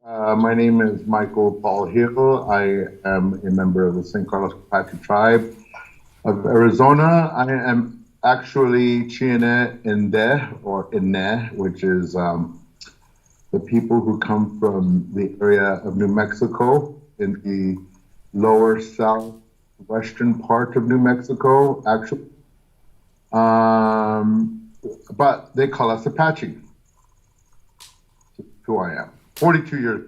My name is Michael Paul Hill. I am a member of the St. Carlos Apache tribe of Arizona. I am actually Chiene Inde or Inne, which is the people who come from the area of New Mexico in the lower southwestern part of New Mexico, actually. Um, but they call us Apache, who I am. 42 years.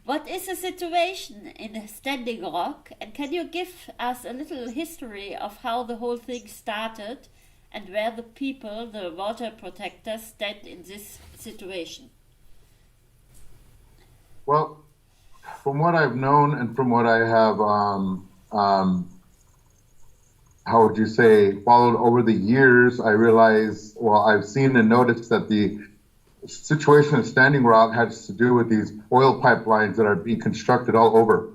What is the situation in Standing Rock, and can you give us a little history of how the whole thing started and where the people, the water protectors, stand in this situation? Well, from what I've known and from what I have, how would you say, followed over the years, I realize, well, I've seen and noticed that the situation of Standing Rock has to do with these oil pipelines that are being constructed all over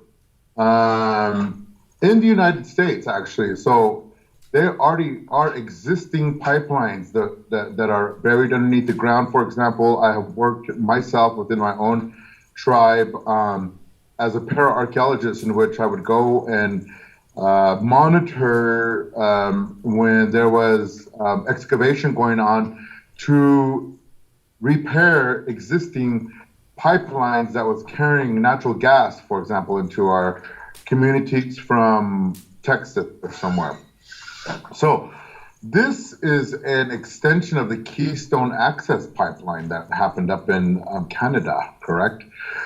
in the United States, actually. So there already are existing pipelines that are buried underneath the ground. For example, I have worked myself within my own tribe as a para-archaeologist in which I would go and monitor when there was excavation going on to repair existing pipelines that was carrying natural gas, for example, into our communities from Texas or somewhere. So this is an extension of the Keystone Access Pipeline that happened up in Canada, correct?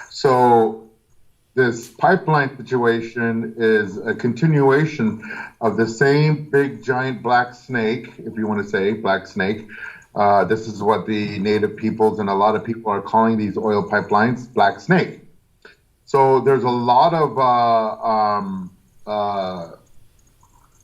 So this pipeline situation is a continuation of the same big giant black snake, if you want to say black snake. This is what the native peoples and a lot of people are calling these oil pipelines, black snake. So there's a lot of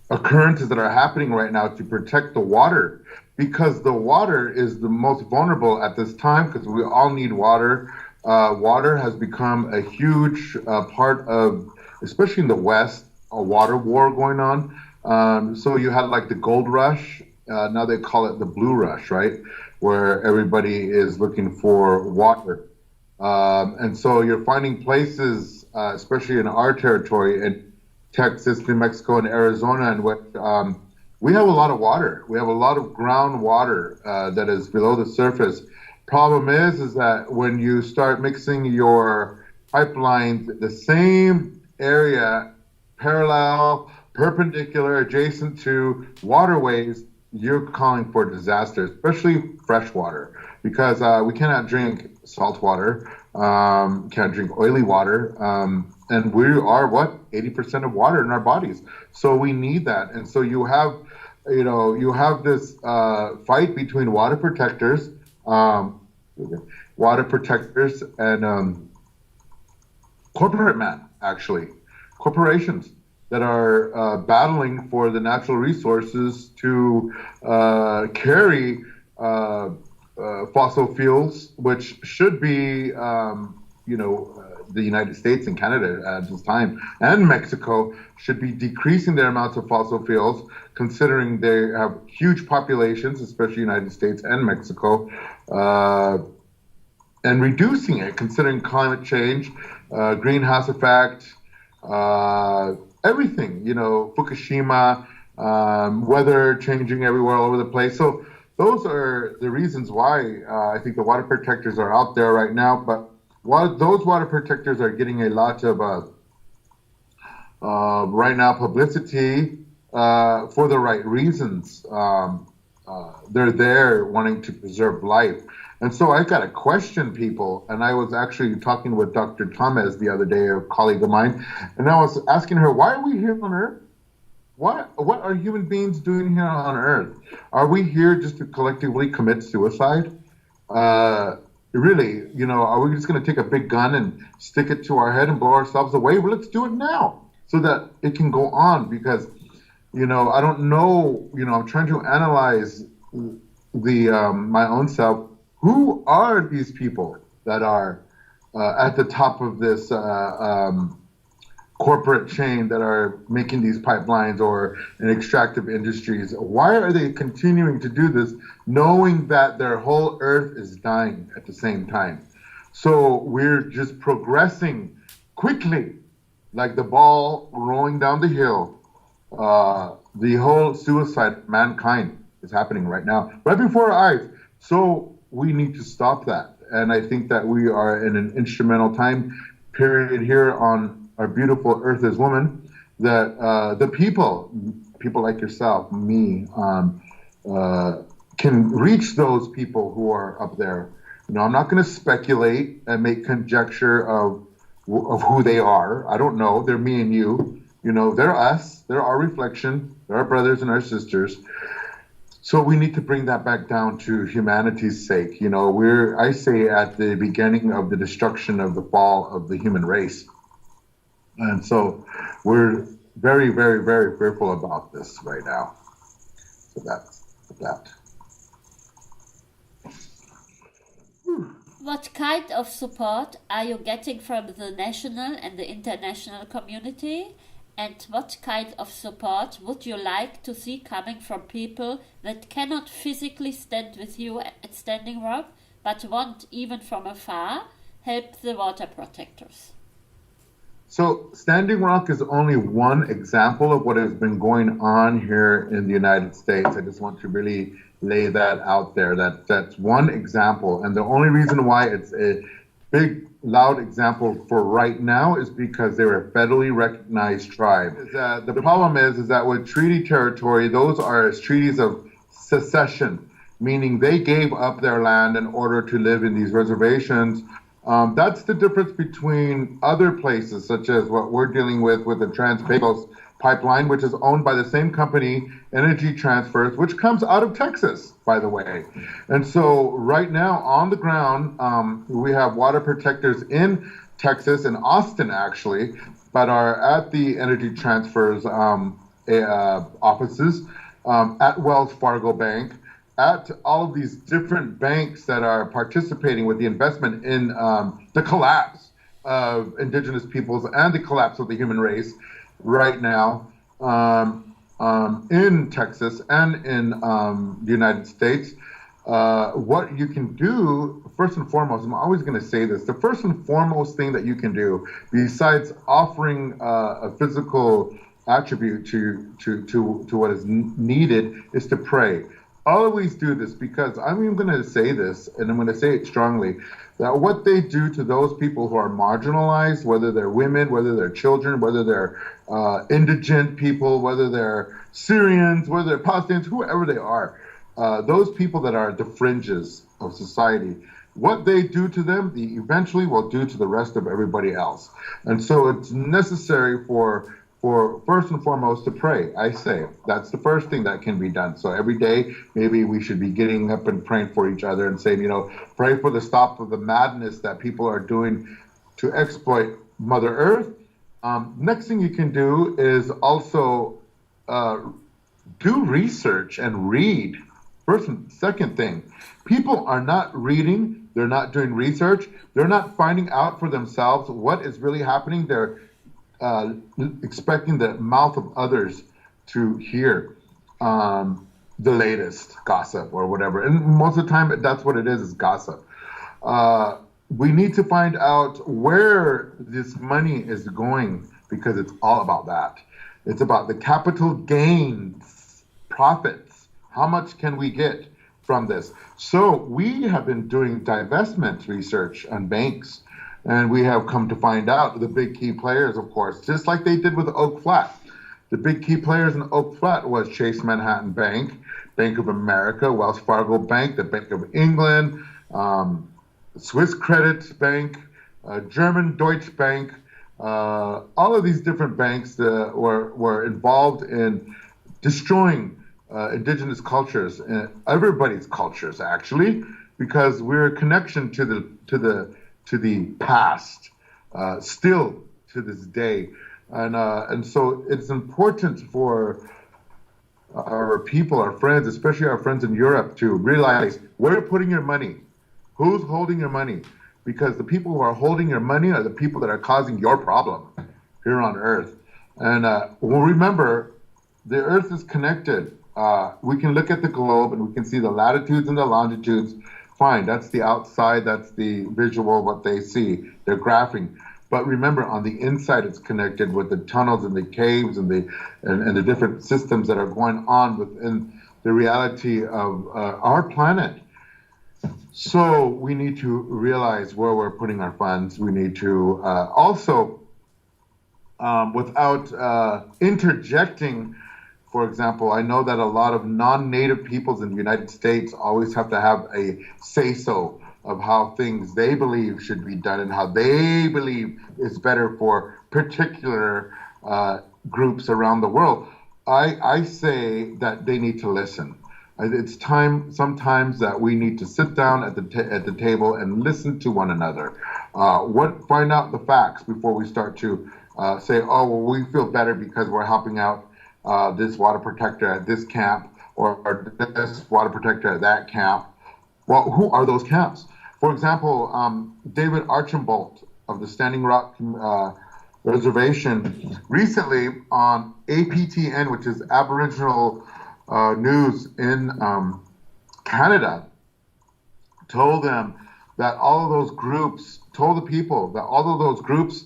occurrences that are happening right now to protect the water because the water is the most vulnerable at this time because we all need water. Water has become a huge part of, especially in the West, a water war going on. So you had like the gold rush. Now they call it the blue rush, right? Where everybody is looking for water. And so you're finding places, especially in our territory, in Texas, New Mexico, and Arizona, in which we have a lot of water. We have a lot of groundwater that is below the surface. Problem is that when you start mixing your pipelines, the same area, parallel, perpendicular, adjacent to waterways, you're calling for disaster, especially fresh water, because we cannot drink salt water, can't drink oily water, and we are what 80% of water in our bodies, so we need that. And so you have this fight between water protectors and corporate man, actually, corporations that are battling for the natural resources to carry fossil fuels, which should be, the United States and Canada at this time, and Mexico should be decreasing their amounts of fossil fuels, considering they have huge populations, especially United States and Mexico, and reducing it, considering climate change, greenhouse effect, everything, Fukushima, weather changing everywhere all over the place. So those are the reasons why I think the water protectors are out there right now. But those water protectors are getting a lot of right now publicity for the right reasons. They're there wanting to preserve life. And so I got to question people. And I was actually talking with Dr. Thomas the other day, a colleague of mine, and I was asking her, why are we here on Earth? What are human beings doing here on Earth? Are we here just to collectively commit suicide? Really, are we just going to take a big gun and stick it to our head and blow ourselves away? Well, let's do it now so that it can go on, because, I don't know, I'm trying to analyze my own self. Who are these people that are at the top of this corporate chain that are making these pipelines or in extractive industries? Why are they continuing to do this, knowing that their whole earth is dying at the same time? So we're just progressing quickly, like the ball rolling down the hill. The whole suicide of mankind is happening right now, right before our eyes. So we need to stop that. And I think that we are in an instrumental time period here on our beautiful Earth as Woman, that the people like yourself, me, can reach those people who are up there. I'm not going to speculate and make conjecture of who they are. I don't know. They're me and you. They're us. They're our reflection. They're our brothers and our sisters. So we need to bring that back down to humanity's sake. I say at the beginning of the destruction of the fall of the human race. And so we're very, very, very fearful about this right now. So that's that. What kind of support are you getting from the national and the international community? And what kind of support would you like to see coming from people that cannot physically stand with you at Standing Rock, but want, even from afar, help the water protectors? So Standing Rock is only one example of what has been going on here in the United States. I just want to really lay that out there. That's one example. And the only reason why it's a big, loud example for right now is because they're a federally recognized tribe. The problem is that with treaty territory, those are treaties of secession, meaning they gave up their land in order to live in these reservations. That's the difference between other places, such as what we're dealing with the Trans-Pecos pipeline, which is owned by the same company, Energy Transfers, which comes out of Texas, by the way. And so right now on the ground, we have water protectors in Texas, in Austin actually, but are at the Energy Transfers offices, at Wells Fargo Bank, at all of these different banks that are participating with the investment in the collapse of indigenous peoples and the collapse of the human race right now in Texas and in the United States. What you can do, first and foremost, I'm always going to say this, the first and foremost thing that you can do, besides offering a physical attribute to what is needed, is to pray. Always do this, because I'm even going to say this, and I'm going to say it strongly, that what they do to those people who are marginalized, whether they're women, whether they're children, whether they're indigent people, whether they're Syrians, whether they're Palestinians, whoever they are, those people that are at the fringes of society, what they do to them, they eventually will do to the rest of everybody else. And so it's necessary for first and foremost to pray. I say that's the first thing that can be done. So every day, maybe we should be getting up and praying for each other and saying, pray for the stop of the madness that people are doing to exploit Mother Earth. Next thing you can do is also do research and read. Second thing, people are not reading, they're not doing research, they're not finding out for themselves what is really happening. They're expecting the mouth of others to hear the latest gossip or whatever. And most of the time, that's what it is gossip. We need to find out where this money is going, because it's all about that. It's about the capital gains, profits. How much can we get from this? So we have been doing divestment research on banks. And we have come to find out the big key players, of course, just like they did with Oak Flat. The big key players in Oak Flat was Chase Manhattan Bank, Bank of America, Wells Fargo Bank, the Bank of England, Swiss Credit Bank, German Deutsche Bank. All of these different banks were involved in destroying indigenous cultures, everybody's cultures actually, because we're a connection to the past, still to this day. And so it's important for our people, our friends, especially our friends in Europe, to realize where you're putting your money, who's holding your money, because the people who are holding your money are the people that are causing your problem here on Earth. And well, remember, the Earth is connected. We can look at the globe and we can see the latitudes and the longitudes fine. That's the outside, that's the visual, what they see. They're graphing. But remember, on the inside, it's connected with the tunnels and the caves and the different systems that are going on within the reality of our planet. So we need to realize where we're putting our funds. We need to also, without interjecting, for example, I know that a lot of non-native peoples in the United States always have to have a say-so of how things they believe should be done and how they believe is better for particular groups around the world. I say that they need to listen. It's time sometimes that we need to sit down at the table and listen to one another. Find out the facts before we start to say, oh, well, we feel better because we're helping out this water protector at this camp or this water protector at that camp. Well, who are those camps? For example, David Archambault of the Standing Rock Reservation recently on APTN, which is Aboriginal news in Canada, told them that all of those groups, told the people that all of those groups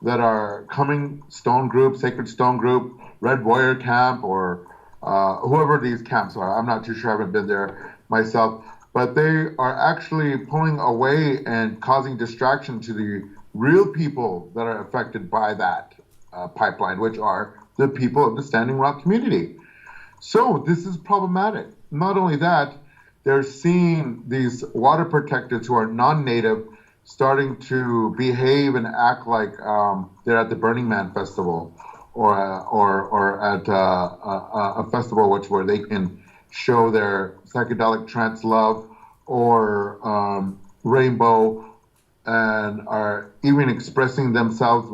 that are coming, Stone Group, Sacred Stone Group, Red Warrior Camp, or whoever these camps are, I'm not too sure, I haven't been there myself, but they are actually pulling away and causing distraction to the real people that are affected by that pipeline, which are the people of the Standing Rock community. So this is problematic. Not only that, they're seeing these water protectors who are non-native starting to behave and act like they're at the Burning Man festival or at a festival where they can show their psychedelic trance love or rainbow and are even expressing themselves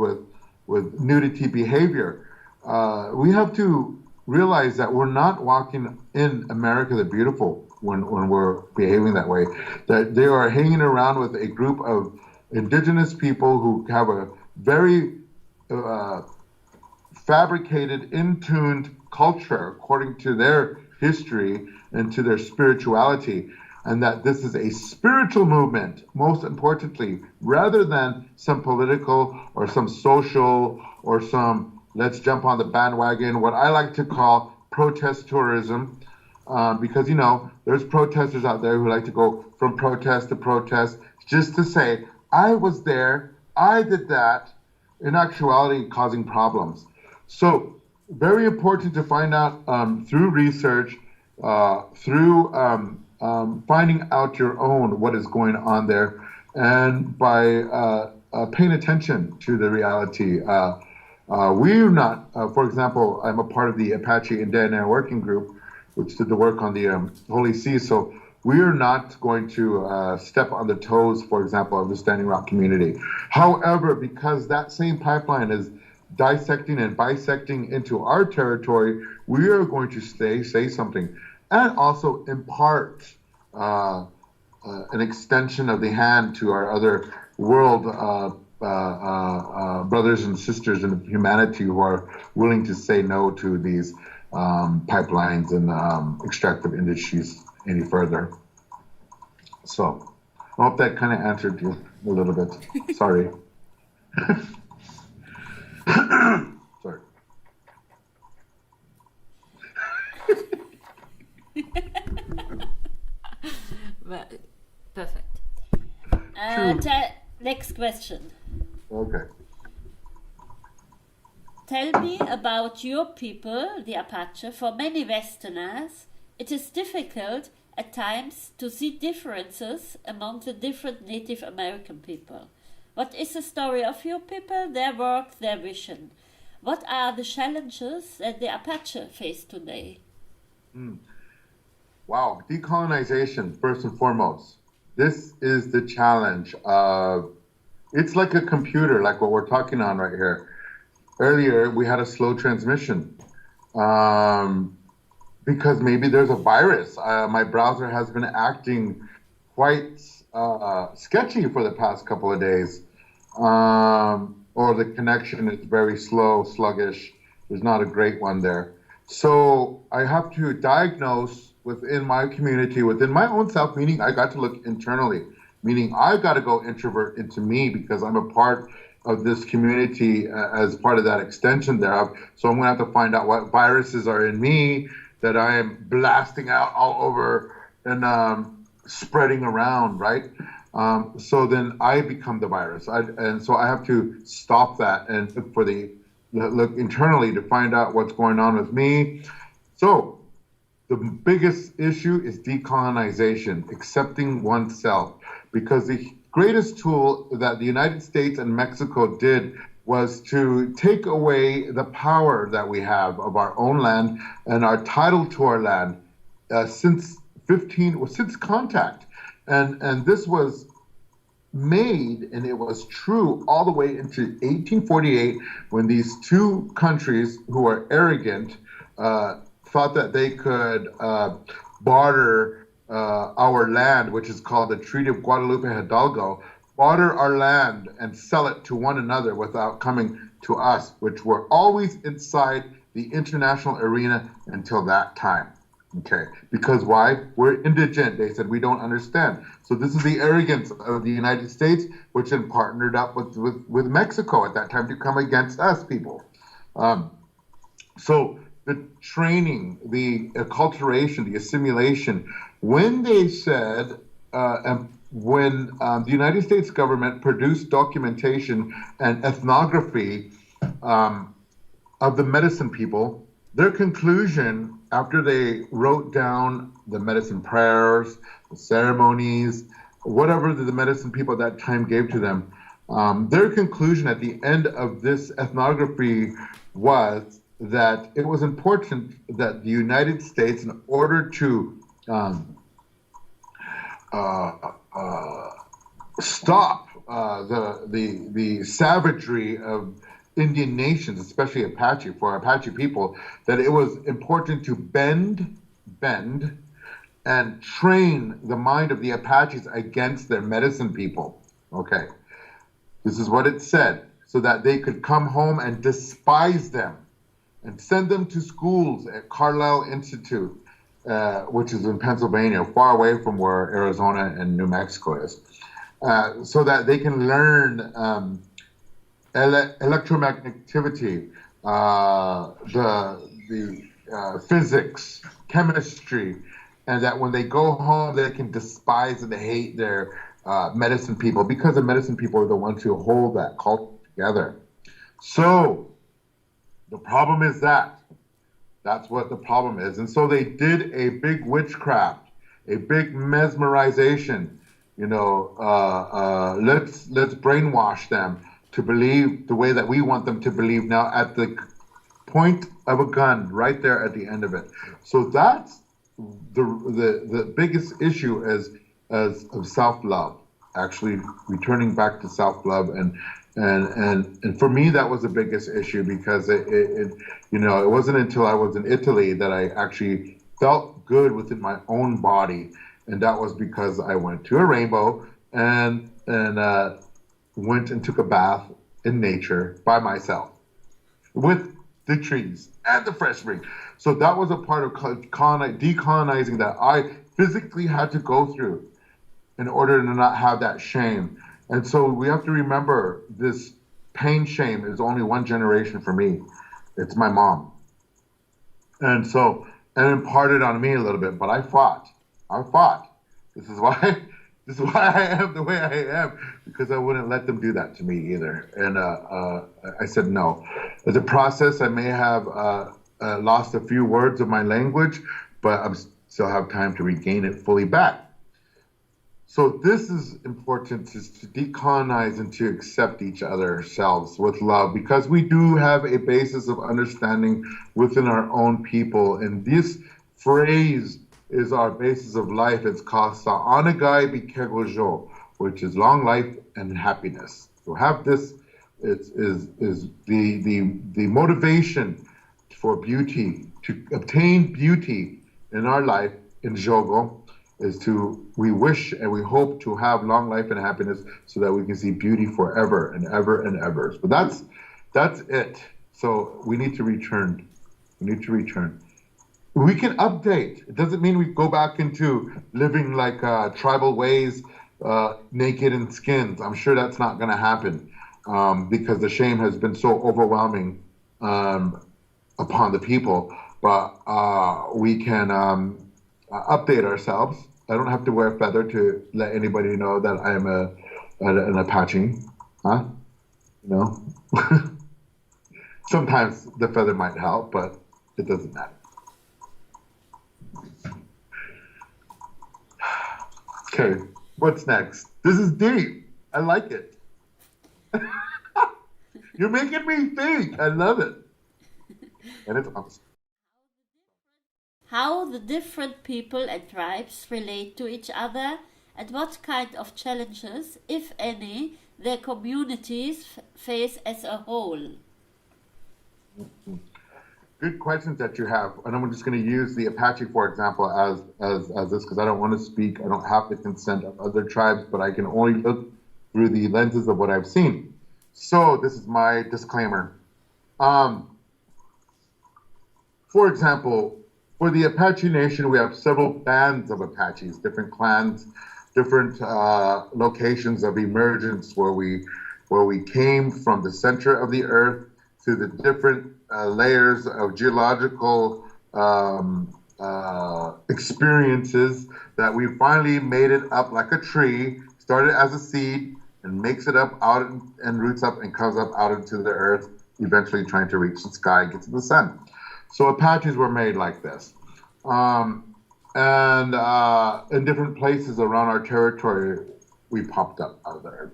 with nudity behavior. We have to realize that we're not walking in America the Beautiful when we're behaving that way. That they are hanging around with a group of indigenous people who have a very fabricated, in-tuned culture according to their history and to their spirituality, and that this is a spiritual movement, most importantly, rather than some political or some social or some let's jump on the bandwagon, what I like to call protest tourism, because, you know, there's protesters out there who like to go from protest to protest just to say, I was there, I did that, in actuality causing problems. So very important to find out through research, through finding out your own what is going on there, and by paying attention to the reality. We're not, for example, I'm a part of the Apache Nation working group, which did the work on the Holy See. So we're not going to step on the toes, for example, of the Standing Rock community. However, because that same pipeline is dissecting and bisecting into our territory, we are going to say something and also impart an extension of the hand to our other world brothers and sisters in humanity who are willing to say no to these pipelines and extractive industries any further. So I hope that kind of answered you a little bit. Sorry. Sorry. Well, perfect. Next question. Okay. Tell me about your people, the Apache. For many Westerners, it is difficult at times to see differences among the different Native American people. What is the story of your people, their work, their vision? What are the challenges that the Apache face today? Wow, decolonization, first and foremost. This is the challenge of, it's like a computer, like what we're talking on right here. Earlier, we had a slow transmission because maybe there's a virus. My browser has been acting quite sketchy for the past couple of days. Or the connection is very slow, sluggish. There's not a great one there. So I have to diagnose within my community, within my own self, meaning I got to look internally, meaning I got to go introvert into me because I'm a part of this community as part of that extension thereof. So I'm going to have to find out what viruses are in me that I am blasting out all over and spreading around, right? So then I become the virus, and so I have to stop that and look internally to find out what's going on with me. So the biggest issue is decolonization, accepting oneself, because the greatest tool that the United States and Mexico did was to take away the power that we have of our own land and our title to our land since contact, and this was made and it was true all the way into 1848 when these two countries who are arrogant thought that they could barter our land, which is called the Treaty of Guadalupe Hidalgo, barter our land and sell it to one another without coming to us, which were always inside the international arena until that time. Okay, because why? We're indigent. They said we don't understand. So this is the arrogance of the United States, which then partnered up with Mexico at that time to come against us people. So the training, the acculturation, the assimilation, when they said, and when the United States government produced documentation and ethnography of the medicine people, their conclusion after they wrote down the medicine prayers, the ceremonies, whatever the medicine people at that time gave to them, their conclusion at the end of this ethnography was that it was important that the United States, in order to stop the savagery of Indian nations, especially Apache, for Apache people, that it was important to bend, and train the mind of the Apaches against their medicine people. Okay, this is what it said, so that they could come home and despise them and send them to schools at Carlisle Institute, which is in Pennsylvania, far away from where Arizona and New Mexico is, so that they can learn electromagnetivity, the physics, chemistry, and that when they go home, they can despise and hate their medicine people, because the medicine people are the ones who hold that culture together. So the problem is that's what the problem is. And so they did a big witchcraft, a big mesmerization, let's brainwash them to believe the way that we want them to believe now, at the point of a gun, right there at the end of it. So that's the biggest issue of self-love, actually returning back to self-love, and for me that was the biggest issue, because it wasn't until I was in Italy that I actually felt good within my own body, and that was because I went to a rainbow and went and took a bath in nature by myself with the trees and the fresh spring. So that was a part of decolonizing that I physically had to go through in order to not have that shame. And so we have to remember, this pain shame is only one generation for me. It's my mom. And so, and imparted on me a little bit, but I fought. This is why I am the way I am, because I wouldn't let them do that to me either. And I said no. As a process, I may have lost a few words of my language, but I still have time to regain it fully back. So this is important, is to decolonize and to accept each other ourselves with love, because we do have a basis of understanding within our own people. And this phrase is our basis of life. It's called Sa'anagai Bikegojo, which is long life and happiness. To have this is the motivation for beauty, to obtain beauty in our life in Jogo, we wish and we hope to have long life and happiness so that we can see beauty forever and ever and ever. But that's it. So we need to return. We can update. It doesn't mean we go back into living like tribal ways, naked in skins. I'm sure that's not going to happen because the shame has been so overwhelming um, upon the people. But we can update ourselves. I don't have to wear a feather to let anybody know that I am an Apache, huh? You know. Sometimes the feather might help, but it doesn't matter. Okay, what's next? This is deep. I like it. You're making me think. I love it. And it's awesome. How the different people and tribes relate to each other and what kind of challenges, if any, their communities face as a whole. Good questions that you have, and I'm just going to use the Apache, for example, as this because I don't want to speak. I don't have the consent of other tribes, but I can only look through the lenses of what I've seen. So this is my disclaimer. Um, for example, for the Apache Nation, we have several bands of Apaches, different clans, different locations of emergence where we came from the center of the earth to the different layers of geological experiences that we finally made it up like a tree, started as a seed and makes it up out and roots up and comes up out into the earth, eventually trying to reach the sky, get to the sun. So Apaches were made like this. And in different places around our territory, we popped up out of the earth.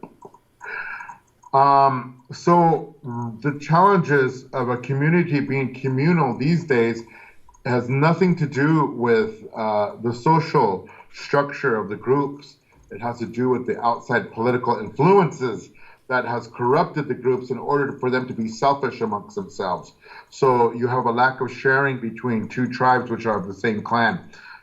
So the challenges of a community being communal these days has nothing to do with the social structure of the groups. It has to do with the outside political influences that has corrupted the groups in order for them to be selfish amongst themselves. So you have a lack of sharing between two tribes which are of the same clan.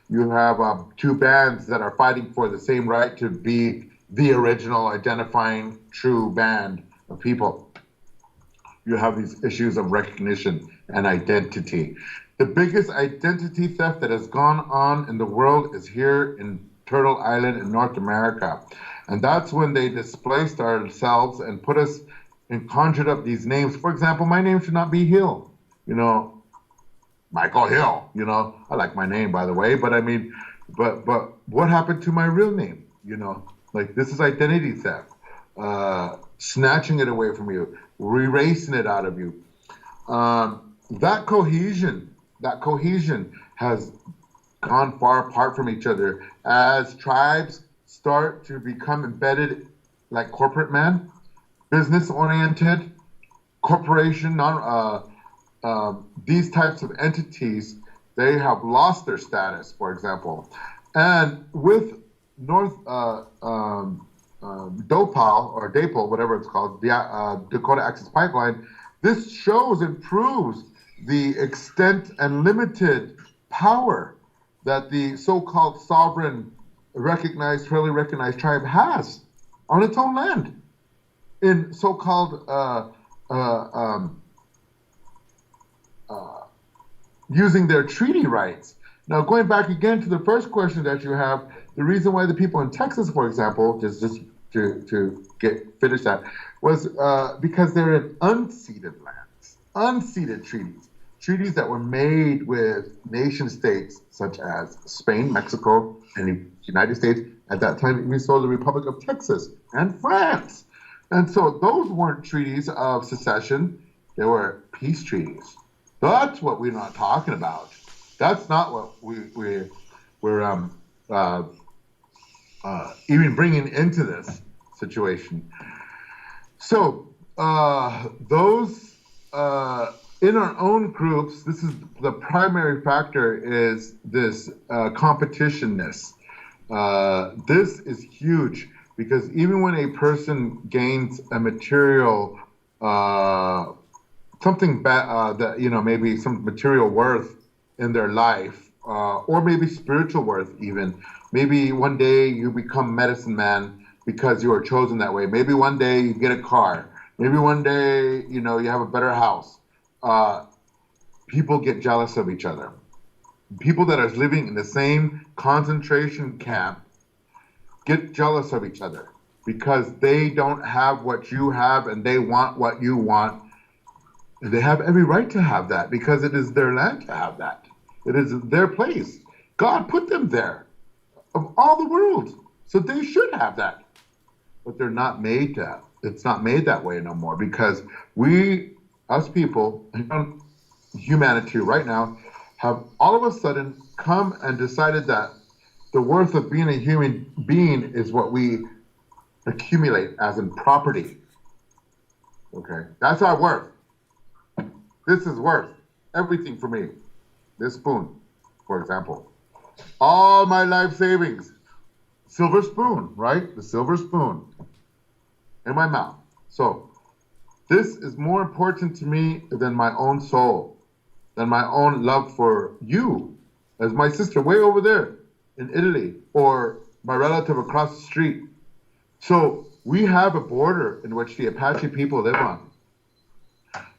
You have two bands that are fighting for the same right to be the original identifying true band of people. You have these issues of recognition and identity. The biggest identity theft that has gone on in the world is here in Turtle Island in North America. And that's when they displaced ourselves and put us and conjured up these names. For example, my name should not be Hill, Michael Hill, I like my name, by the way, but I mean, but what happened to my real name? Like this is identity theft, snatching it away from you, erasing it out of you. That cohesion has gone far apart from each other as tribes start to become embedded like corporate men, business oriented, corporation, these types of entities, they have lost their status, for example. And with North Dopal or Dapol, whatever it's called, the Dakota Access Pipeline, this shows and proves the extent and limited power that the so-called sovereign, recognized, fairly recognized tribe has on its own land in so-called using their treaty rights. Now, going back again to the first question that you have, the reason why the people in Texas, for example, just to get finish that, was because they're in unceded lands, unceded treaties that were made with nation states such as Spain, Mexico, and the United States. At that time, we saw the Republic of Texas and France. And so those weren't treaties of secession, they were peace treaties. That's what we're not talking about. That's not what we're even bringing into this situation. So those in our own groups, this is the primary factor is this competitionness. This is huge because even when a person gains a material something that maybe some material worth in their life, or maybe spiritual worth even. Maybe one day you become medicine man because you were chosen that way. Maybe one day you get a car. Maybe one day you have a better house. People get jealous of each other. people that are living in the same concentration camp get jealous of each other because they don't have what you have and they want what you want. And they have every right to have that because it is their land to have that. It is their place. God put them there of all the world. So they should have that. But they're not made to. It's not made that way no more because we, us people, humanity right now, have all of a sudden come and decided that the worth of being a human being is what we accumulate as in property. Okay, that's our worth. This is worth everything for me. This spoon, for example, all my life savings, silver spoon, right? The silver spoon in my mouth. So this is more important to me than my own soul, than my own love for you, as my sister way over there in Italy, or my relative across the street. So we have a border in which the Apache people live on.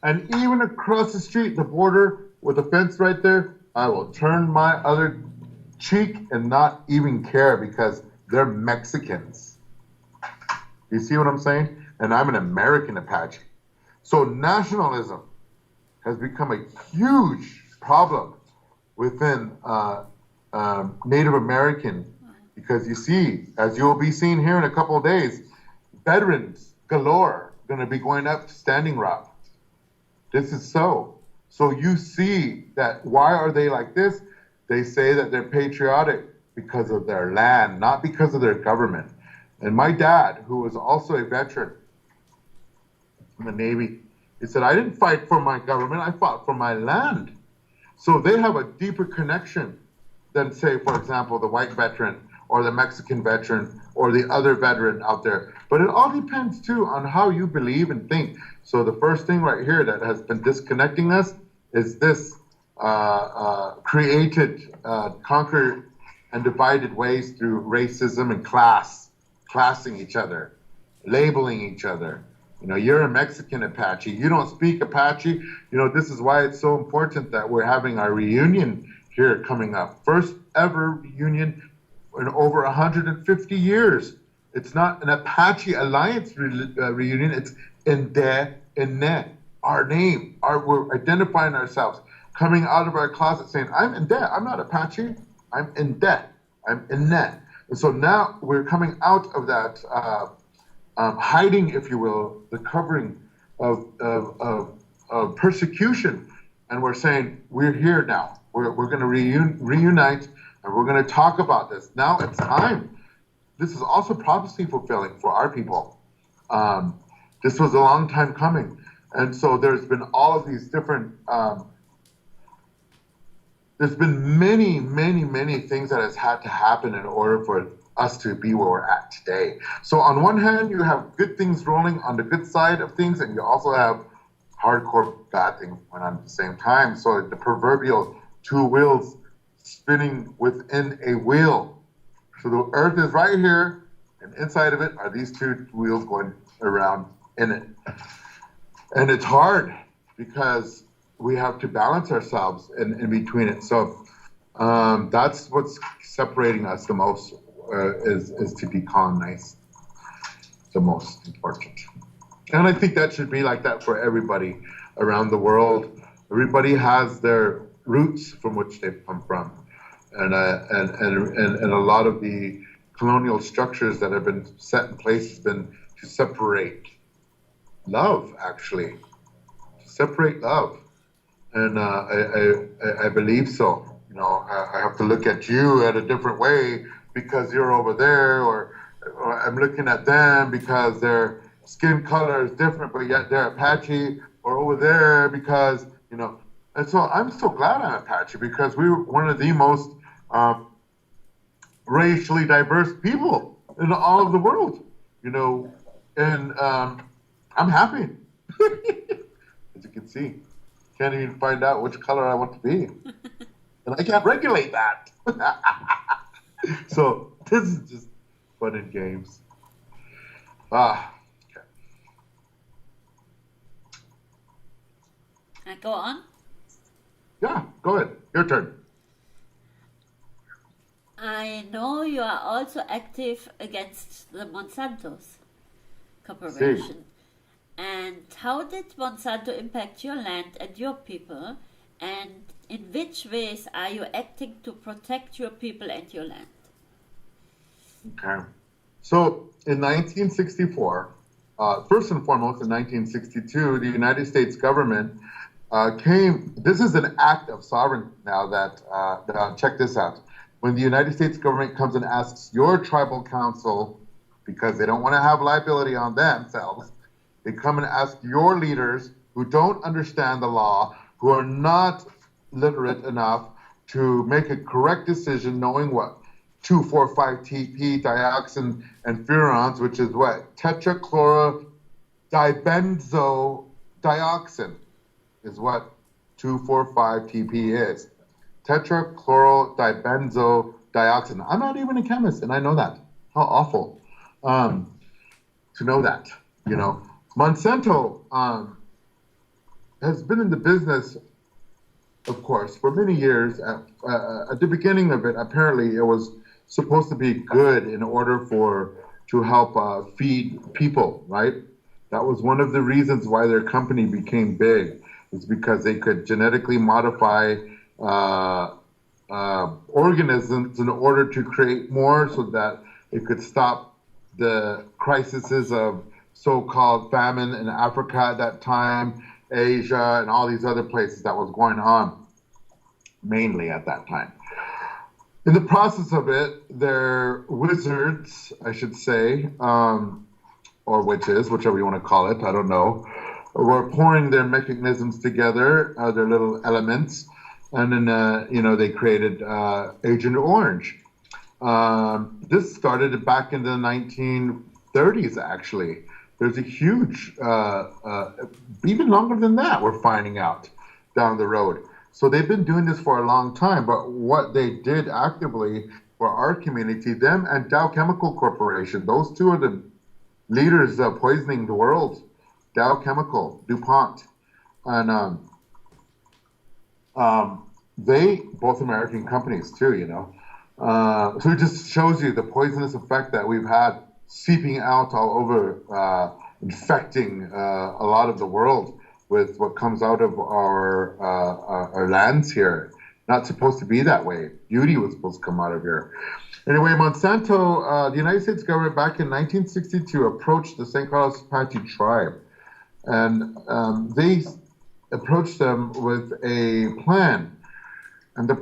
And even across the street, the border with a fence right there, I will turn my other cheek and not even care because they're Mexicans. You see what I'm saying? And I'm an American Apache. So nationalism has become a huge problem within Native American because you see, as you'll be seeing here in a couple of days, veterans galore going to be going up to Standing Rock. This is so. So you see that why are they like this? They say that they're patriotic because of their land, not because of their government. And my dad, who was also a veteran in the Navy, he said, I didn't fight for my government, I fought for my land. So they have a deeper connection than, say, for example, the white veteran or the Mexican veteran or the other veteran out there. But it all depends, too, on how you believe and think. So the first thing right here that has been disconnecting us is this created, conquered, and divided ways through racism and classing each other, labeling each other. You know, you're a Mexican Apache. You don't speak Apache. You know, this is why it's so important that we're having our reunion here coming up. First ever reunion in over 150 years. It's not an Apache Alliance reunion. It's Inde, our name. We're identifying ourselves, coming out of our closet saying, I'm Inde. I'm not Apache. I'm Inde. I'm Inne. And so now we're coming out of that hiding, if you will, the covering of persecution. And we're saying, we're here now. We're going to reunite, and we're going to talk about this. Now it's time. This is also prophecy fulfilling for our people. This was a long time coming. And so there's been all of these different, there's been many, many, many things that has had to happen in order for us to be where we're at today. So on one hand, you have good things rolling on the good side of things, and you also have hardcore bad things going on at the same time. So the proverbial two wheels spinning within a wheel. So the earth is right here, and inside of it are these two wheels going around in it. And it's hard because we have to balance ourselves in between it. So that's what's separating us the most, is to be colonized, the most important. And I think that should be like that for everybody around the world. Everybody has their roots from which they've come from. And a lot of the colonial structures that have been set in place has been to separate love, actually. To separate love. And I believe so. You know, I have to look at you at a different way because you're over there, or I'm looking at them because their skin color is different, but yet they're Apache, or over there because, you know. And so I'm so glad I'm Apache because we were one of the most racially diverse people in all of the world, you know, and I'm happy. As you can see, can't even find out which color I want to be, and I can't regulate that. So this is just fun and games. Okay. Go on. Yeah, go ahead. Your turn. I know you are also active against the Monsanto's See, corporation. And how did Monsanto impact your land and your people? And in which ways are you acting to protect your people and your land? okay. So in 1964, first and foremost, in 1962, the United States government this is an act of sovereignty now check this out. When the United States government comes and asks your tribal council, because they don't want to have liability on themselves, they come and ask your leaders who don't understand the law, who are not literate enough to make a correct decision knowing what 2,4,5-TP dioxin and furans, which is what? Tetrachlorodibenzo-dioxin is what 2,4,5-TP is. Tetrachlorodibenzo-dioxin. I'm not even a chemist, and I know that. How awful to know that, you know. Monsanto has been in the business, of course, for many years. At the beginning of it, apparently it was supposed to be good in order to help feed people, right? That was one of the reasons why their company became big. It's because they could genetically modify organisms in order to create more, so that it could stop the crises of so-called famine in Africa at that time, Asia, and all these other places that was going on, mainly at that time. In the process of it, their wizards, I should say, or witches, whichever you want to call it, I don't know, were pouring their mechanisms together, their little elements, and then, they created Agent Orange. This started back in the 1930s, actually. There's a huge, even longer than that, we're finding out down the road. So they've been doing this for a long time, but what they did actively for our community, them and Dow Chemical Corporation, those two are the leaders of poisoning the world. Dow Chemical, DuPont, and they, both American companies too, So it just shows you the poisonous effect that we've had seeping out all over, infecting a lot of the world with what comes out of our lands here. Not supposed to be that way. Beauty was supposed to come out of here. Anyway, Monsanto, the United States government back in 1962 approached the St. Carlos Apache tribe, and they approached them with a plan. And the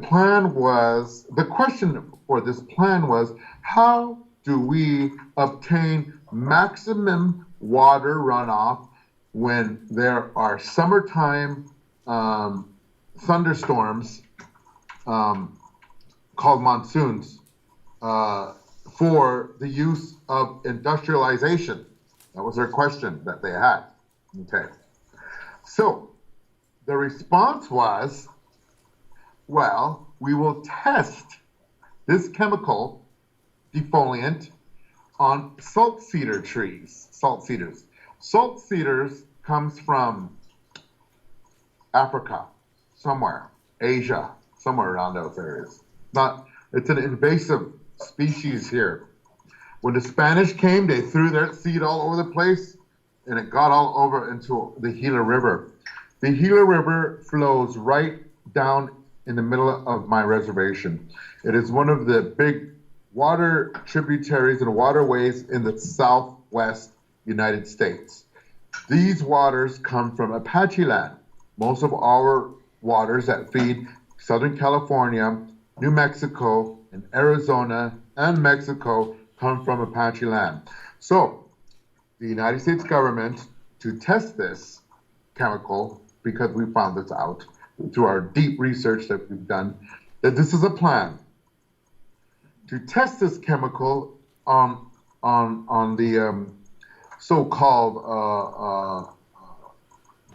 question for this plan was, how do we obtain maximum water runoff when there are summertime thunderstorms called monsoons for the use of industrialization? That was their question that they had. Okay. So the response was, well, we will test this chemical defoliant on salt cedar trees, salt cedars. Salt cedars comes from Africa, somewhere, Asia, somewhere around those areas. It's an invasive species here. When the Spanish came, they threw their seed all over the place, and it got all over into the Gila River. The Gila River flows right down in the middle of my reservation. It is one of the big water tributaries and waterways in the southwest United States. These waters come from Apache land. Most of our waters that feed Southern California, New Mexico, and Arizona, and Mexico come from Apache land. So the United States government, to test this chemical, because we found this out through our deep research that we've done, that this is a plan to test this chemical on the so-called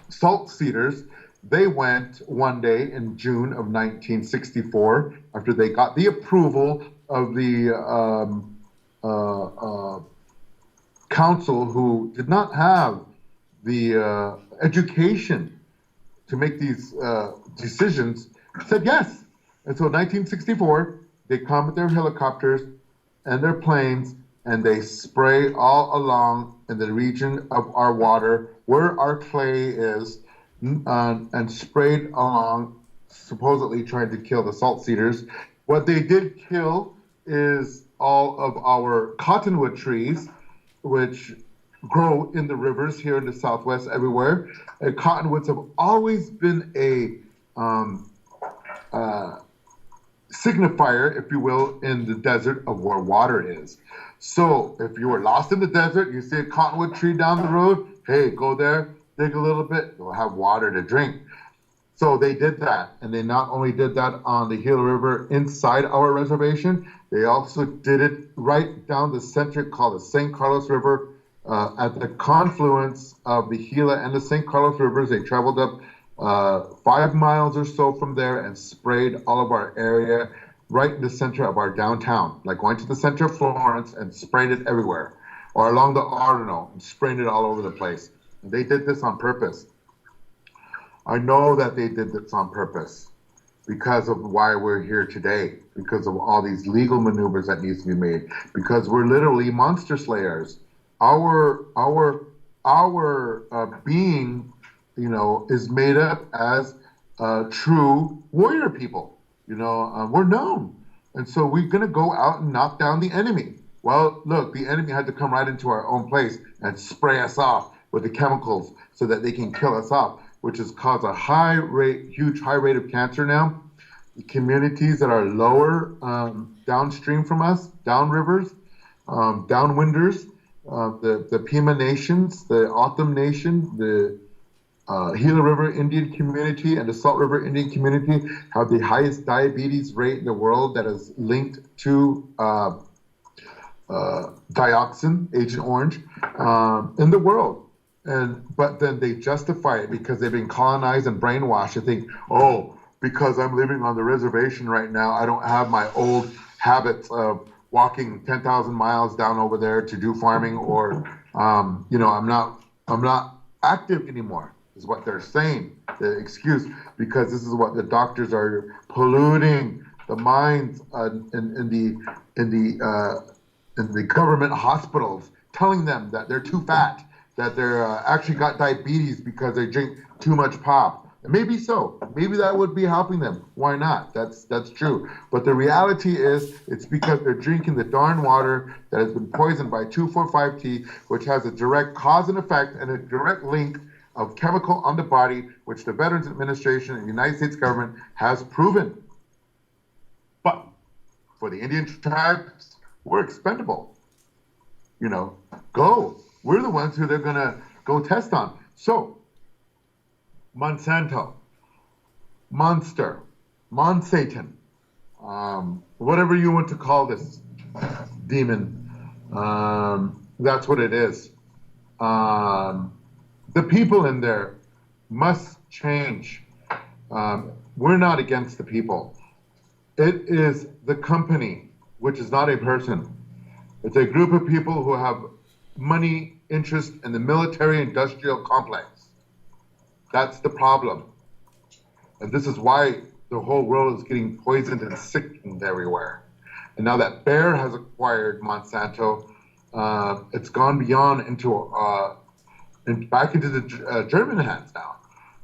salt cedars. They went one day in June of 1964 after they got the approval of the council, who did not have the education to make these decisions, said yes. And so 1964, they come with their helicopters and their planes, and they spray all along in the region of our water where our clay is, and sprayed along, supposedly trying to kill the salt cedars. What they did kill is all of our cottonwood trees, which grow in the rivers here in the Southwest everywhere. And cottonwoods have always been a uh, signifier, if you will, in the desert of where water is. So if you were lost in the desert, you see a cottonwood tree down the road, hey, go there, dig a little bit, you'll have water to drink. So they did that, and they not only did that on the Gila River inside our reservation, they also did it right down the center called the St. Carlos River, at the confluence of the Gila and the St. Carlos Rivers. They traveled up 5 miles or so from there and sprayed all of our area right in the center of our downtown, like going to the center of Florence and sprayed it everywhere, or along the Arno and sprayed it all over the place. And they did this on purpose. I know that they did this on purpose because of why we're here today, because of all these legal maneuvers that needs to be made, because we're literally monster slayers. Our being, is made up as true warrior people. We're known, and so we're gonna go out and knock down the enemy. Well, look, the enemy had to come right into our own place and spray us off with the chemicals so that they can kill us off, which has caused a huge high rate of cancer now. The communities that are lower downstream from us, downrivers, downwinders, the Pima Nations, the Autumn Nation, the Gila River Indian community, and the Salt River Indian community have the highest diabetes rate in the world that is linked to dioxin, Agent Orange, in the world. But then they justify it because they've been colonized and brainwashed to think, oh, because I'm living on the reservation right now, I don't have my old habits of walking 10,000 miles down over there to do farming, or I'm not active anymore, is what they're saying. The excuse, because this is what the doctors are polluting the minds in the government hospitals, telling them that they're too fat, that they're actually got diabetes because they drink too much pop. And maybe so. Maybe that would be helping them. Why not? That's true. But the reality is, it's because they're drinking the darn water that has been poisoned by 2,4,5-T, which has a direct cause and effect and a direct link of chemical on the body, which the Veterans Administration and the United States government has proven. But for the Indian tribes, we're expendable. Go. We're the ones who they're going to go test on. So, Monsanto, Monster, Monsatan, whatever you want to call this demon, that's what it is. The people in there must change. We're not against the people. It is the company, which is not a person. It's a group of people who have money interest in the military-industrial complex. That's the problem. And this is why the whole world is getting poisoned and sickened everywhere. And now that Bayer has acquired Monsanto, it's gone beyond back into the German hands now.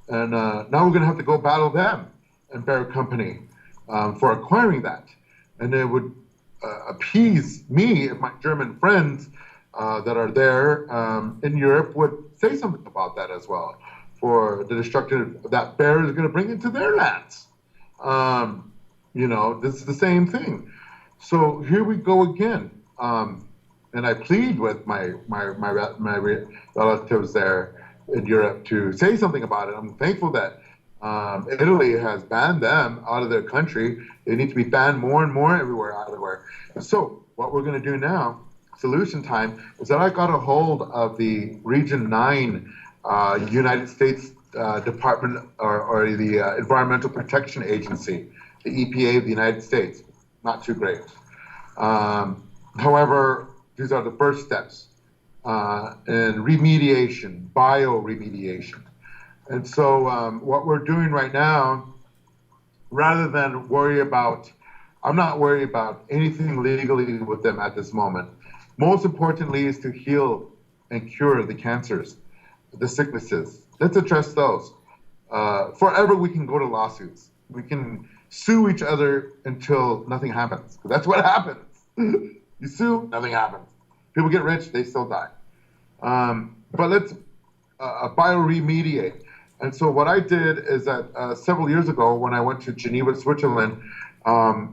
And now we're going to have to go battle them and Bayer Company for acquiring that. And it would appease me if my German friends that are there in Europe would say something about that as well, for the destruction that Bayer is going to bring into their lands. This is the same thing. So here we go again. And I plead with my relatives there in Europe to say something about it. I'm thankful that Italy has banned them out of their country. They need to be banned more and more everywhere. So what we're going to do now, solution time, is that I got a hold of the Region 9 United States Department or the Environmental Protection Agency, the EPA of the United States. Not too great. However, these are the first steps in remediation, bioremediation. And so what we're doing right now, rather than worry about I'm not worried about anything legally with them at this moment. Most importantly is to heal and cure the cancers, the sicknesses. Let's address those. Forever we can go to lawsuits. We can sue each other until nothing happens. That's what happens. You sue, nothing happens. People get rich, they still die. But let's bioremediate. And so what I did is that several years ago, when I went to Geneva, Switzerland,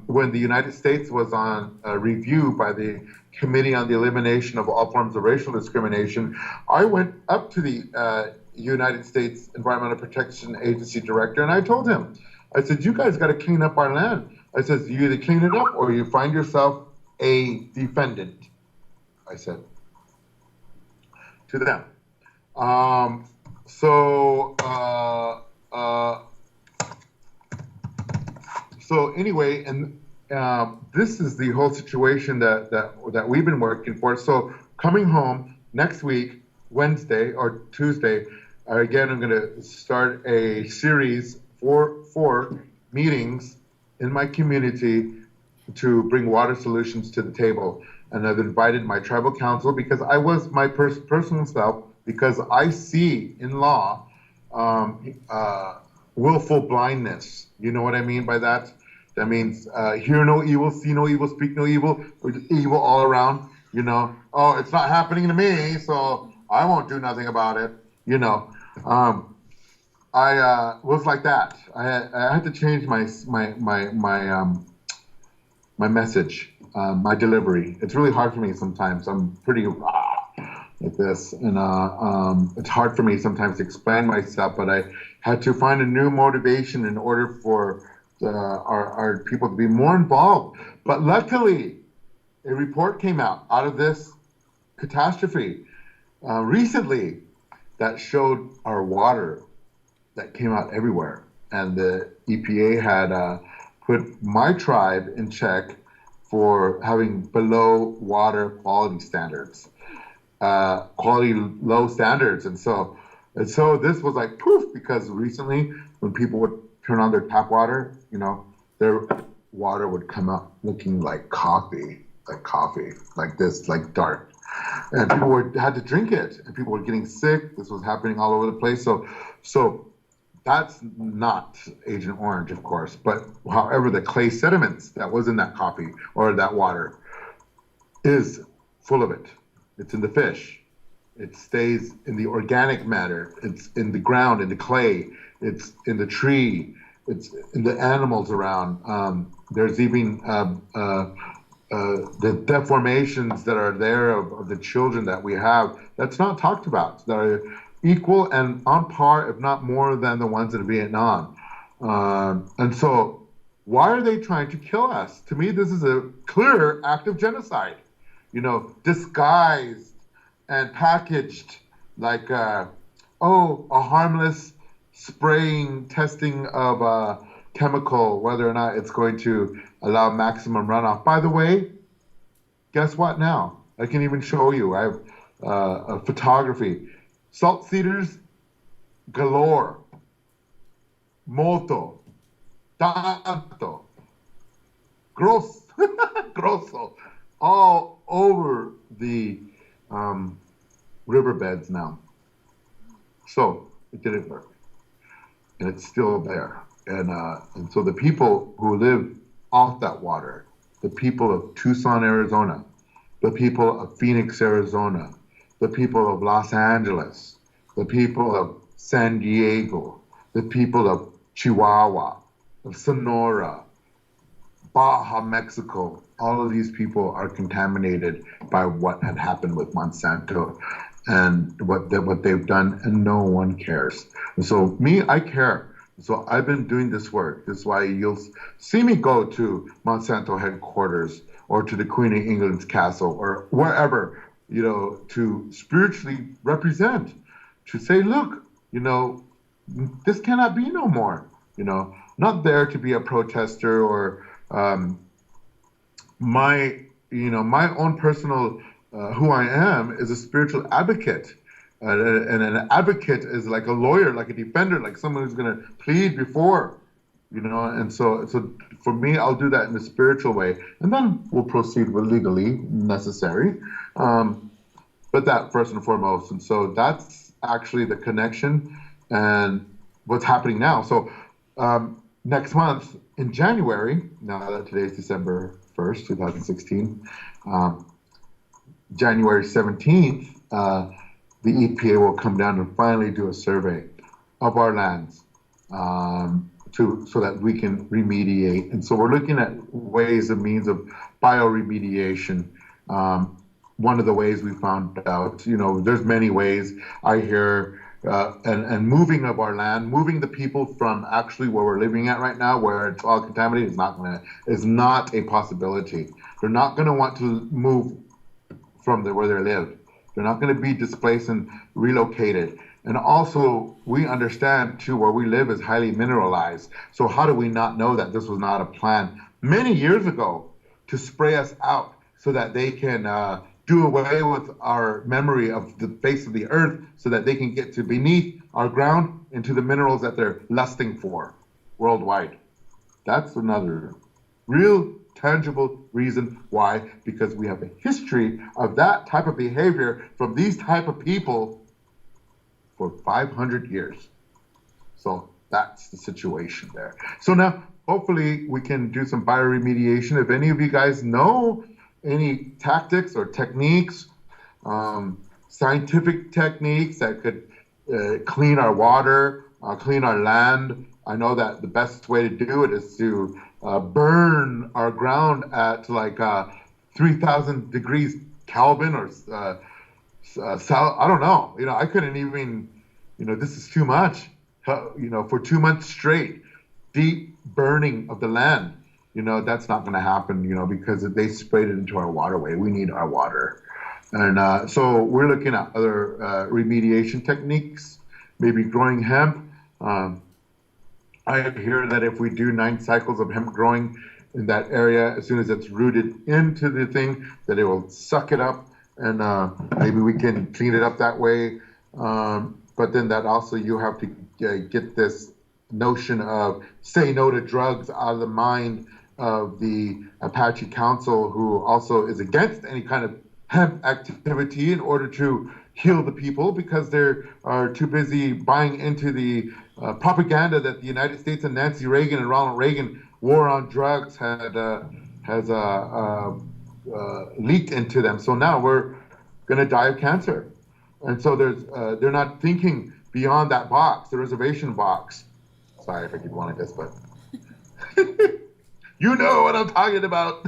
when the United States was on review by the Committee on the Elimination of All Forms of Racial Discrimination, I went up to the United States Environmental Protection Agency director, and I told him, I said, you guys got to clean up our land. I said, you either clean it up or you find yourself a defendant, I said to them. So anyway, and this is the whole situation that we've been working for. So coming home next week, Wednesday or Tuesday, again, I'm going to start a series for meetings in my community to bring water solutions to the table. And I've invited my tribal council because I was my personal self, because I see in law willful blindness. You know what I mean by that? That means hear no evil, see no evil, speak no evil, or evil all around. You know, oh, it's not happening to me, so I won't do nothing about it. You know, I was like that. I had to change my message, my delivery. It's really hard for me sometimes. I'm pretty raw like this, and it's hard for me sometimes to explain myself. But I had to find a new motivation in order for our people to be more involved. But luckily, a report came out of this catastrophe recently that showed our water that came out everywhere, and the EPA had put my tribe in check for having below water quality standards, quality low standards, and so this was like poof, because recently when people would turn on their tap water, you know, their water would come out looking like coffee, like this, like dark. And people had to drink it, and people were getting sick. This was happening all over the place. So that's not Agent Orange, of course. But however, the clay sediments that was in that coffee or that water is full of it. It's in the fish. It stays in the organic matter. It's in the ground, in the clay. It's in the tree. It's in the animals around. There's even the deformations that are there of the children that we have. That's not talked about. That are equal and on par, if not more, than the ones in Vietnam. And so, why are they trying to kill us? To me, this is a clear act of genocide. You know, disguised and packaged like, a harmless spraying, testing of a chemical, whether or not it's going to allow maximum runoff. By the way, guess what now? I can even show you. I have a photography. Salt cedars galore. Molto. Tanto. Grosso. All over the riverbeds now. So it didn't work. And it's still there. And so the people who live off that water, the people of Tucson, Arizona, the people of Phoenix, Arizona, the people of Los Angeles, the people of San Diego, the people of Chihuahua, of Sonora, Baja, Mexico, all of these people are contaminated by what had happened with Monsanto and what they've done, and no one cares. And so me, I care. So I've been doing this work. This is why you'll see me go to Monsanto headquarters or to the Queen of England's castle or wherever, you know, to spiritually represent, to say, look, you know, this cannot be no more, you know, not there to be a protester or my own personal, who I am is a spiritual advocate. And an advocate is like a lawyer, like a defender, like someone who's going to plead before And so for me, I'll do that in a spiritual way, and then we'll proceed with legally necessary. Um, but that first and foremost, and so that's actually the connection and what's happening now. So next month in January, now that today's December 1st, 2016, um, January 17th, the EPA will come down and finally do a survey of our lands, so that we can remediate. And so we're looking at ways and means of bioremediation. One of the ways we found out, there's many ways I hear, and moving of our land, moving the people from actually where we're living at right now, where it's all contaminated, is not a possibility. They're not going to want to move from where they live. They're not going to be displaced and relocated. And also, we understand too, where we live is highly mineralized. So how do we not know that this was not a plan many years ago to spray us out so that they can do away with our memory of the face of the earth, so that they can get to beneath our ground into the minerals that they're lusting for worldwide? That's another real tangible reason why, because we have a history of that type of behavior from these type of people for 500 years. So that's the situation there. So now, hopefully, we can do some bioremediation. If any of you guys know any tactics or techniques, scientific techniques that could clean our water, clean our land, I know that the best way to do it is to burn our ground at like 3,000 degrees Kelvin or I don't know. I couldn't even, this is too much, for 2 months straight, deep burning of the land. That's not going to happen, because they sprayed it into our waterway. We need our water. And so we're looking at other remediation techniques, maybe growing hemp. I hear that if we do 9 cycles of hemp growing in that area, as soon as it's rooted into the thing, that it will suck it up, and maybe we can clean it up that way. But then that also, you have to get this notion of say no to drugs out of the mind of the Apache Council, who also is against any kind of hemp activity in order to heal the people, because they are too busy buying into the propaganda that the United States and Nancy Reagan and Ronald Reagan war on drugs has leaked into them. So now we're going to die of cancer. And so they're not thinking beyond that box, the reservation box. Sorry if I keep one like this, but you know what I'm talking about.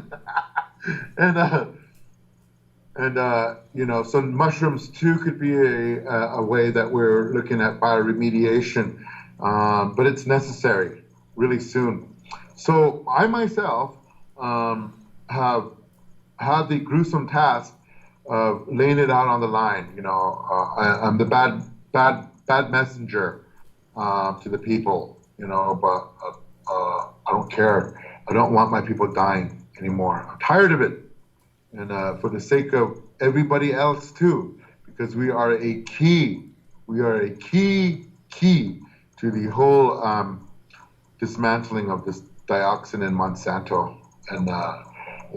So mushrooms too could be a way that we're looking at bioremediation, but it's necessary really soon. So I myself have had the gruesome task of laying it out on the line. I'm the bad messenger to the people. But I don't care. I don't want my people dying anymore. I'm tired of it. And for the sake of everybody else too, because we are a key to the whole dismantling of this dioxin in Monsanto. And the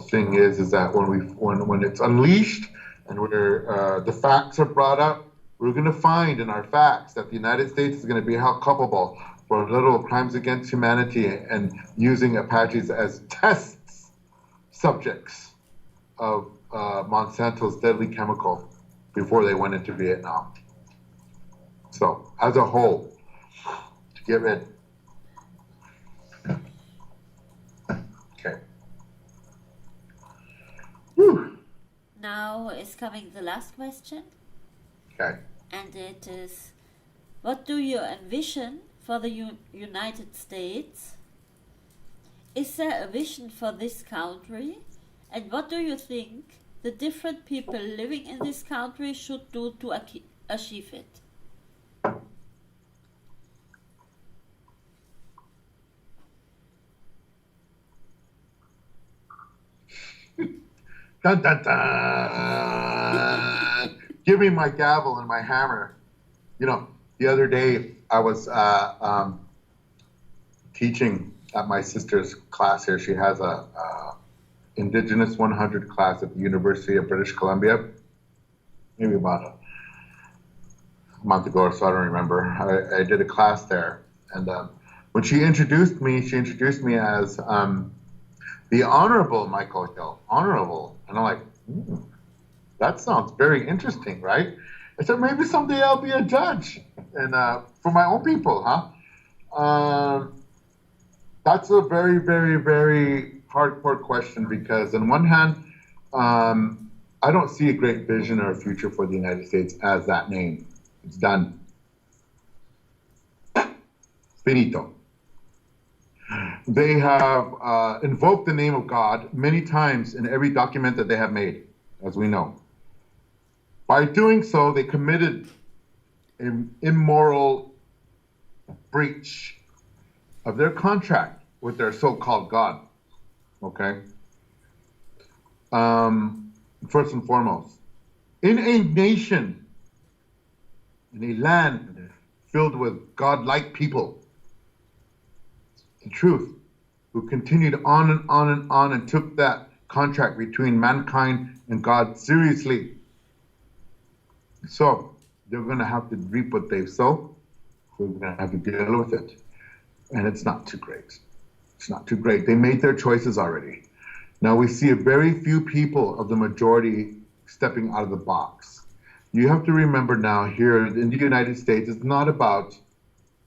thing is that when it's unleashed and the facts are brought up, we're going to find in our facts that the United States is going to be held culpable for little crimes against humanity and using Apaches as test subjects of Monsanto's deadly chemical before they went into Vietnam. So, as a whole, to get rid. Okay. Whew. Now is coming the last question. Okay. And it is, what do you envision for the United States? Is there a vision for this country? And what do you think the different people living in this country should do to achieve it? Dun, dun, dun. Give me my gavel and my hammer. The other day I was teaching at my sister's class here. She has a Indigenous 100 class at the University of British Columbia, maybe about a month ago or so, I don't remember. I did a class there. And when she introduced me as the Honorable Michael Hill. Honorable. And I'm like, that sounds very interesting, right? I said, maybe someday I'll be a judge. And for my own people, huh? That's a very, very, very hardcore question because on one hand, I don't see a great vision or a future for the United States as that name. It's done. Finito. They have invoked the name of God many times in every document that they have made, as we know. By doing so, they committed an immoral breach of their contract with their so-called God. Okay? First and foremost, in a nation, in a land filled with God-like people, the truth, who continued on and on and on and took that contract between mankind and God seriously. So they're going to have to reap what they've sown. We're going to have to deal with it. And it's not too great. It's not too great. They made their choices already. Now we see a very few people of the majority stepping out of the box. You have to remember now here in the United States, it's not about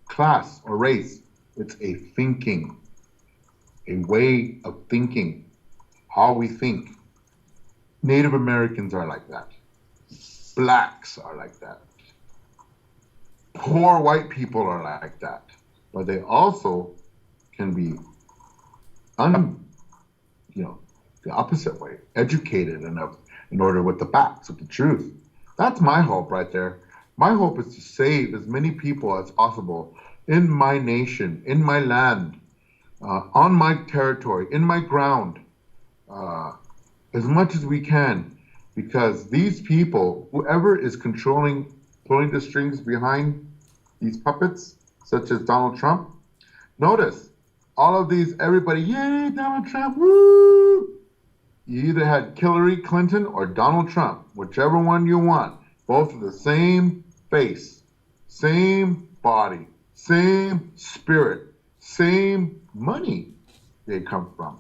class or race. It's a thinking, a way of thinking, how we think. Native Americans are like that. Blacks are like that. Poor white people are like that. But they also can be, the opposite way, educated enough in order with the facts, with the truth. That's my hope right there. My hope is to save as many people as possible in my nation, in my land, on my territory, in my ground, as much as we can, because these people, whoever is controlling, pulling the strings behind these puppets, such as Donald Trump, notice all of these, everybody, yay, Donald Trump, woo! You either had Hillary Clinton or Donald Trump, whichever one you want. Both of the same face, same body, same spirit, same money they come from.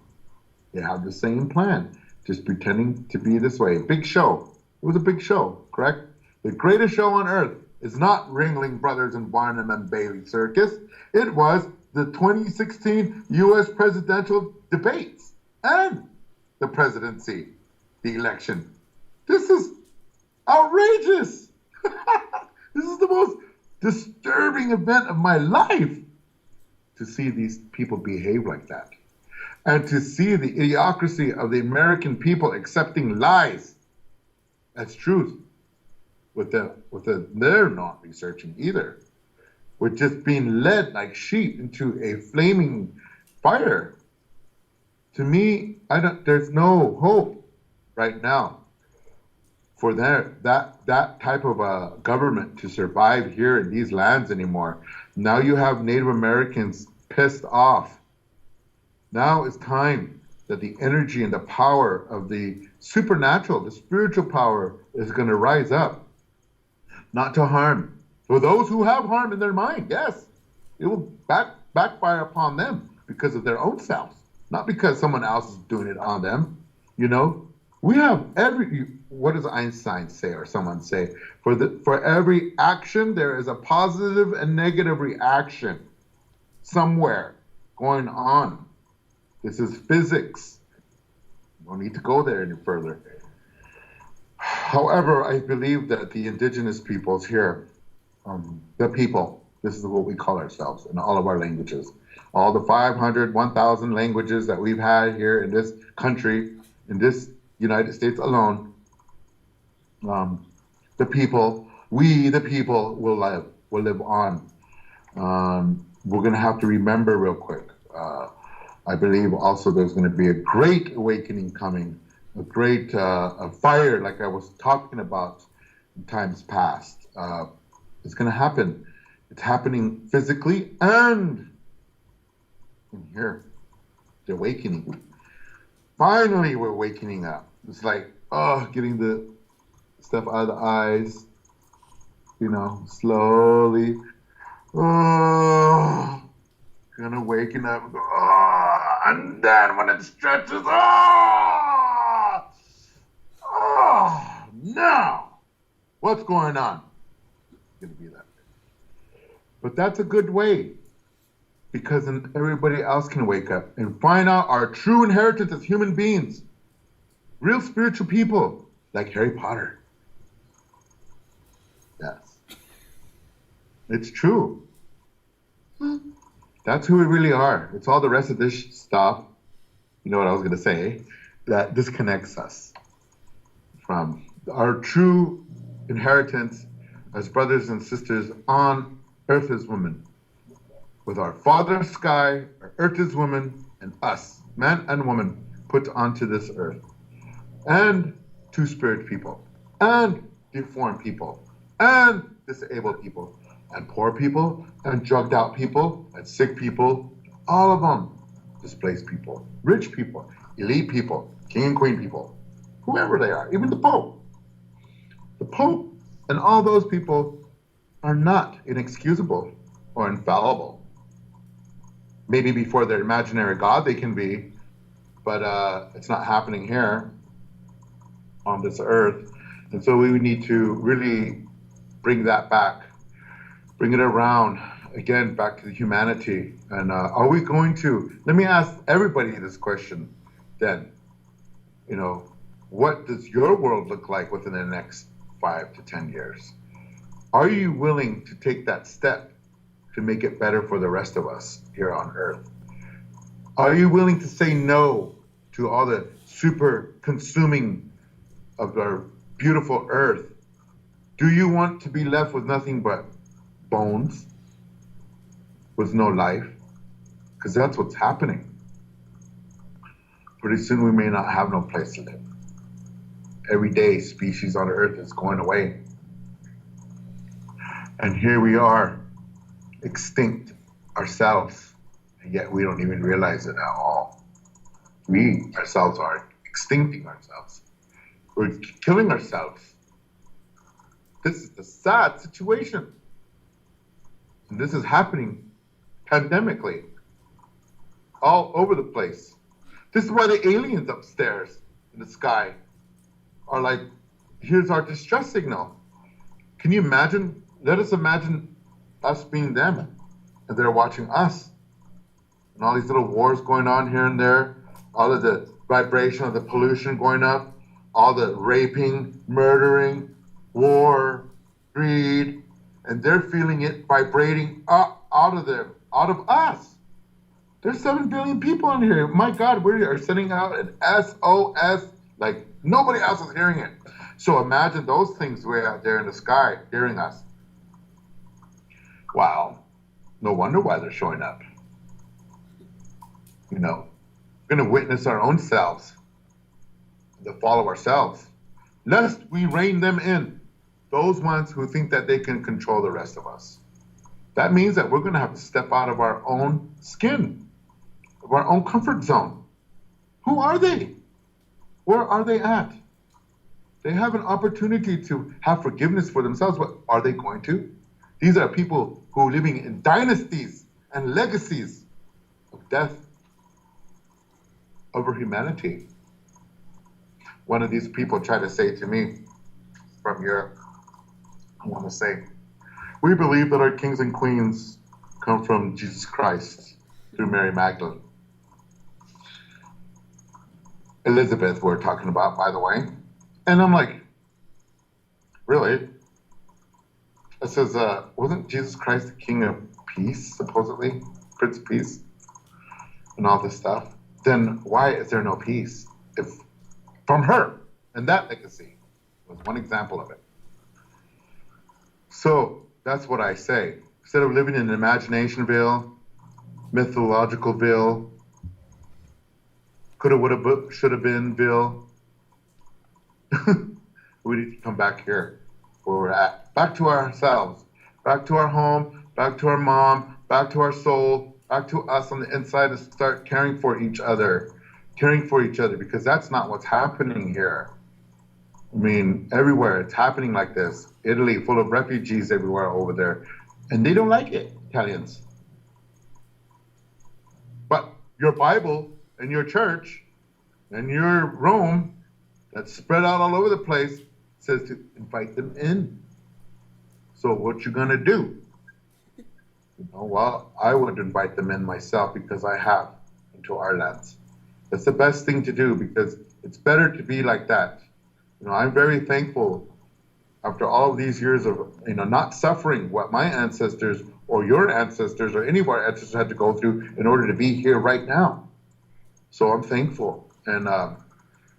They have the same plan, just pretending to be this way. Big show. It was a big show, correct? The greatest show on earth is not Ringling Brothers and Barnum and Bailey Circus. It was the 2016 U.S. presidential debates and the presidency, the election. This is outrageous. This is the most disturbing event of my life, to see these people behave like that. And to see the idiocracy of the American people accepting lies as truth, they're not researching either. We're just being led like sheep into a flaming fire. To me, there's no hope right now for that type of a government to survive here in these lands anymore. Now you have Native Americans pissed off. Now it's time that the energy and the power of the supernatural, the spiritual power, is going to rise up, not to harm. For those who have harm in their mind, yes, it will backfire upon them because of their own selves, not because someone else is doing it on them. We have what does Einstein say or someone say? For every action, there is a positive and negative reaction somewhere going on. This is physics. No need to go there any further. However, I believe that the indigenous peoples here, the people, this is what we call ourselves in all of our languages. All the 500, 1,000 languages that we've had here in this country, in this United States alone, we the people will live on. We're going to have to remember real quick. I believe also there's going to be a great awakening coming, a great fire like I was talking about in times past. It's going to happen. It's happening physically and And here, they're awakening. Finally, we're waking up. It's like, oh, getting the stuff out of the eyes, slowly. Oh, gonna waking up. Oh, and then when it stretches, now, what's going on? It's gonna be that way. But that's a good way because then everybody else can wake up and find out our true inheritance as human beings, real spiritual people like Harry Potter. Yes. It's true. That's who we really are. It's all the rest of this stuff, you know what I was going to say, that disconnects us from our true inheritance as brothers and sisters on earth as women. With our Father Sky, our earth as women, and us, man and woman, put onto this earth. And two-spirit people, and deformed people, and disabled people, and poor people, and drugged out people, and sick people, all of them, displaced people, rich people, elite people, king and queen people, whoever they are, even the Pope. The Pope and all those people are not inexcusable or infallible. Maybe before their imaginary God they can be, but it's not happening here on this earth. And so we need to really bring that back, bring it around again, back to the humanity. And are we going to, let me ask everybody this question then, what does your world look like within the next 5 to 10 years? Are you willing to take that step to make it better for the rest of us here on earth? Are you willing to say no to all the super consuming of our beautiful earth? Do you want to be left with nothing but bones, with no life? Because that's what's happening. Pretty soon we may not have no place to live. Every day species on earth is going away. And here we are, extinct ourselves, and yet we don't even realize it at all. We ourselves are extincting ourselves. We're killing ourselves. This is a sad situation. And this is happening pandemically, all over the place. This is why the aliens upstairs in the sky are like, here's our distress signal. Can you imagine? Let us imagine us being them, and they're watching us. And all these little wars going on here and there, all of the vibration of the pollution going up, all the raping, murdering, war, greed, and they're feeling it vibrating up out of them, out of us. There's 7 billion people in here. My God, we are sending out an SOS like nobody else is hearing it. So imagine those things way out there in the sky hearing us. Wow, no wonder why they're showing up. We're going to witness our own selves, the fall of ourselves, lest we rein them in, those ones who think that they can control the rest of us. That means that we're going to have to step out of our own skin, of our own comfort zone. Who are they? Where are they at? They have an opportunity to have forgiveness for themselves, but are they going to? These are people who are living in dynasties and legacies of death over humanity. One of these people tried to say to me from Europe, I want to say, we believe that our kings and queens come from Jesus Christ through Mary Magdalene. Elizabeth we're talking about, by the way. And I'm like, really? It says, wasn't Jesus Christ the King of Peace, supposedly? Prince of Peace? And all this stuff. Then why is there no peace? If from her, and that legacy was one example of it. So that's what I say. Instead of living in Imaginationville, Mythologicalville, coulda, woulda, shoulda beenville, we need to come back here where we're at. Back to ourselves, back to our home, back to our mom, back to our soul, back to us on the inside, and start caring for each other, because that's not what's happening here. I mean, everywhere it's happening like this. Italy, full of refugees everywhere over there, and they don't like it, Italians. But your Bible and your church and your Rome, that's spread out all over the place, says to invite them in. So what you gonna do? Well, I would invite them in myself, because I have, into our lands. That's the best thing to do, because it's better to be like that. I'm very thankful after all of these years of, not suffering what my ancestors or your ancestors or any of our ancestors had to go through in order to be here right now. So I'm thankful. And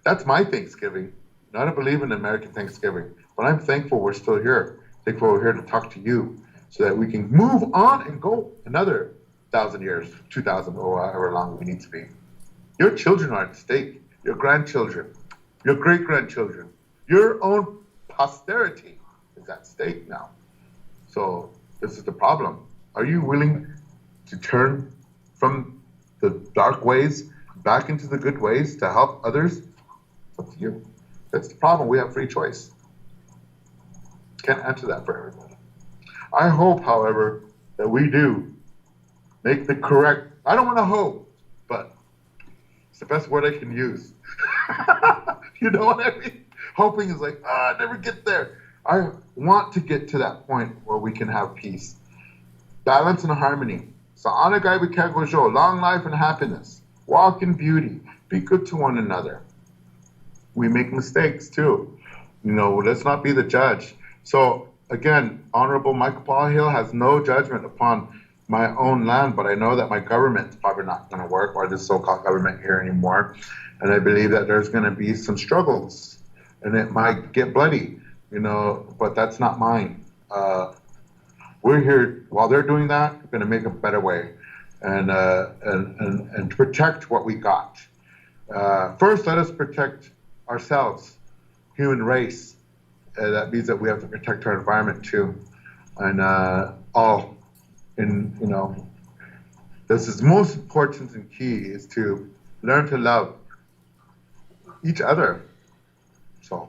that's my Thanksgiving. I don't believe in American Thanksgiving, but I'm thankful we're still here. Thankful we're here to talk to you so that we can move on and go another 1,000 years, 2,000, or however long we need to be. Your children are at stake, your grandchildren, your great-grandchildren, your own posterity is at stake now. So this is the problem. Are you willing to turn from the dark ways back into the good ways to help others? It's up to you. That's the problem. We have free choice. Can't answer that for everybody. I hope, however, that we do make the correct, I don't want to hope, but it's the best word I can use. You know what I mean? Hoping is like, I never get there. I want to get to that point where we can have peace, balance, and harmony. Long life and happiness. Walk in beauty. Be good to one another. We make mistakes too. Let's not be the judge. So again, Honorable Michael Paul Hill has no judgment upon my own land, but I know that my government's probably not going to work, or this so-called government here anymore. And I believe that there's going to be some struggles, and it might get bloody, but that's not mine. We're here while they're doing that. We're going to make a better way, and protect what we got. First, let us protect ourselves, human race. That means that we have to protect our environment too, and this is most important and key, is to learn to love each other. So